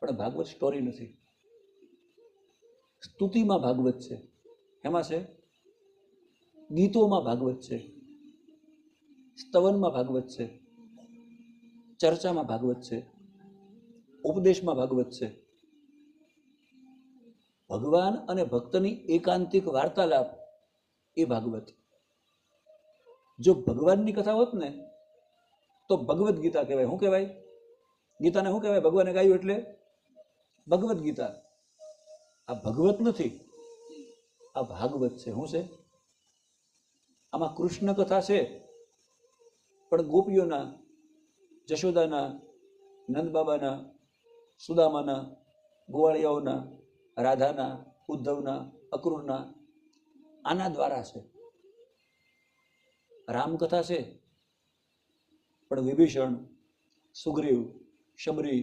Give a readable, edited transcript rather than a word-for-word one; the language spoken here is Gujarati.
પણ ભાગવત સ્ટોરી નથી. સ્તુતિમાં ભાગવત છે. એમાં છે ગીતોમાં ભાગવત છે, સ્તવનમાં ભાગવત છે, ચર્ચામાં ભાગવત છે, ઉપદેશમાં ભાગવત છે. ભગવાન અને ભક્તની એકાંતિક વાર્તાલાપ એ ભાગવત. જો ભગવાનની કથા હોત ને તો ભગવદ્ ગીતા કહેવાય. શું કહેવાય? ગીતાને શું કહેવાય? ભગવાને ગાયું એટલે ભગવદ્ ગીતા. આ ભગવત નથી, આ ભાગવત છે. શું છે? આમાં કૃષ્ણ કથા છે, પણ ગોપીઓના, જશોદાના, નંદબાબાના, સુદામાના, ગોવાળિયાઓના, રાધાના, ઉદ્ધવના, અક્રૂરના, આના દ્વારા છે. રામકથા છે, પણ વિભીષણ, સુગ્રીવ, શબરી,